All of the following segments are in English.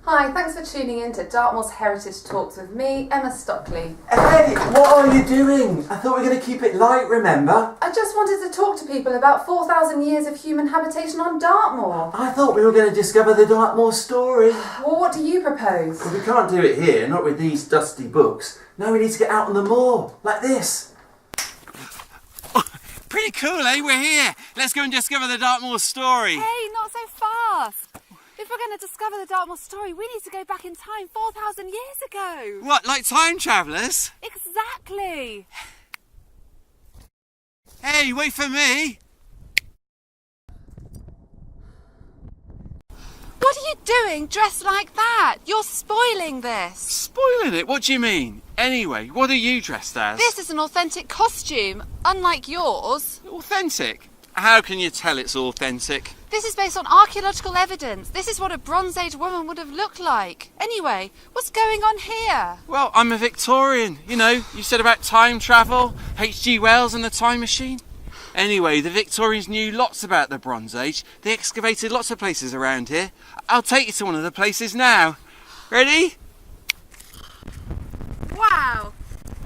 Hi, thanks for tuning in to Dartmoor's Heritage Talks with me, Emma Stockley. Hey, what are you doing? I thought we were going to keep it light, remember? I just wanted to talk to people about 4,000 years of human habitation on Dartmoor. I thought we were going to discover the Dartmoor Story. Well, what do you propose? Well, we can't do it here, not with these dusty books. No, we need to get out on the moor, like this. Pretty cool, eh? We're here. Let's go and discover the Dartmoor Story. Hey, not so fast. If we're going to discover the Dartmoor Story, we need to go back in time 4,000 years ago. What, like time travellers? Exactly. Hey, wait for me. What are you doing dressed like that? You're spoiling this. Spoiling it? What do you mean? Anyway, what are you dressed as? This is an authentic costume, unlike yours. Authentic? How can you tell it's authentic? This is based on archaeological evidence. This is what a Bronze Age woman would have looked like. Anyway, what's going on here? Well, I'm a Victorian. You know, you said about time travel, H.G. Wells and the time machine. Anyway, the Victorians knew lots about the Bronze Age. They excavated lots of places around here. I'll take you to one of the places now. Ready? Wow!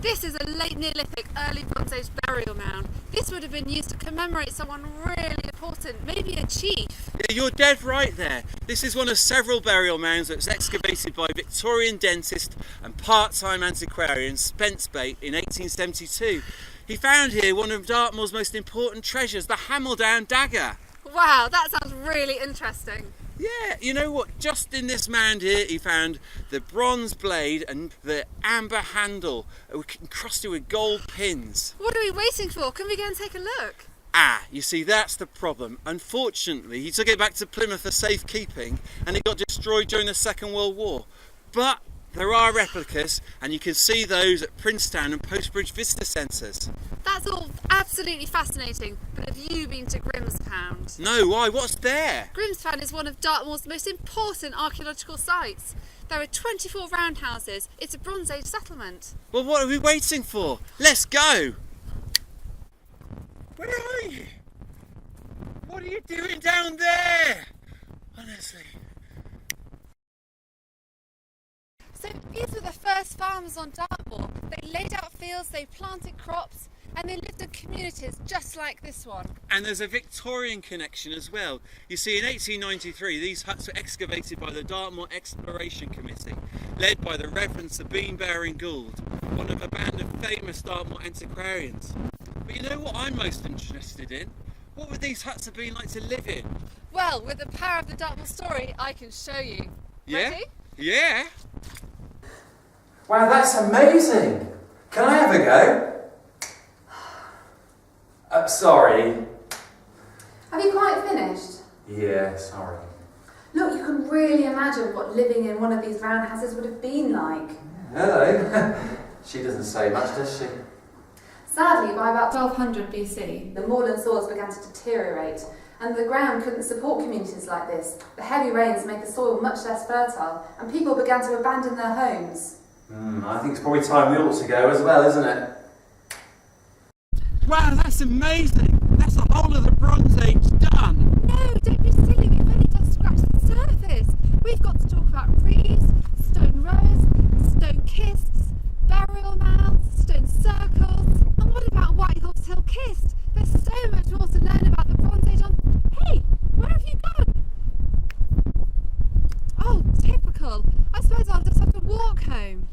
This is a late Neolithic, early Bronze Age burial mound. This would have been used to commemorate someone really important, maybe a chief. Yeah, you're dead right there. This is one of several burial mounds that was excavated by Victorian dentist and part-time antiquarian Spence Bate in 1872. He found here one of Dartmoor's most important treasures, the Hameldown dagger. Wow, that sounds really interesting. Yeah, you know what? Just in this mound here, he found the bronze blade and the amber handle encrusted with gold pins. What are we waiting for? Can we go and take a look? Ah, you see, that's the problem. Unfortunately, he took it back to Plymouth for safekeeping and it got destroyed during the Second World War. But there are replicas and you can see those at Princetown and Postbridge visitor centres. That's all absolutely fascinating, but have you been to Grimspound? No, why? What's there? Grimspound is one of Dartmoor's most important archaeological sites. There are 24 roundhouses. It's a Bronze Age settlement. Well, what are we waiting for? Let's go! Where are you? What are you doing down there? Honestly. So these were the first farmers on Dartmoor. They laid out fields, they planted crops, and they lived in communities just like this one. And there's a Victorian connection as well. You see, in 1893, these huts were excavated by the Dartmoor Exploration Committee, led by the Reverend Sir Beanbearing Gould, one of a band of famous Dartmoor antiquarians. But you know what I'm most interested in? What would these huts have been like to live in? Well, with the power of the Dartmoor Story, I can show you. Yeah? Ready? Yeah? Wow, that's amazing. Can I have a go? Sorry. Have you quite finished? Yeah, sorry. Look, you can really imagine what living in one of these roundhouses would have been like. Hello. She doesn't say much, does she? Sadly, by about 1200 BC, the moorland soils began to deteriorate, and the ground couldn't support communities like this. The heavy rains made the soil much less fertile, and people began to abandon their homes. I think it's probably time we ought to go as well, isn't it? Wow, that's amazing! That's the whole of the Bronze Age done! No, don't be silly. We've only just scratched the surface. We've got to talk about reefs, stone rows, stone kists, burial mounds, stone circles. And what about Whitehorse Hill Kist? There's so much more to learn about the Bronze Age on... Hey, where have you gone? Oh, typical. I suppose I'll just have to walk home.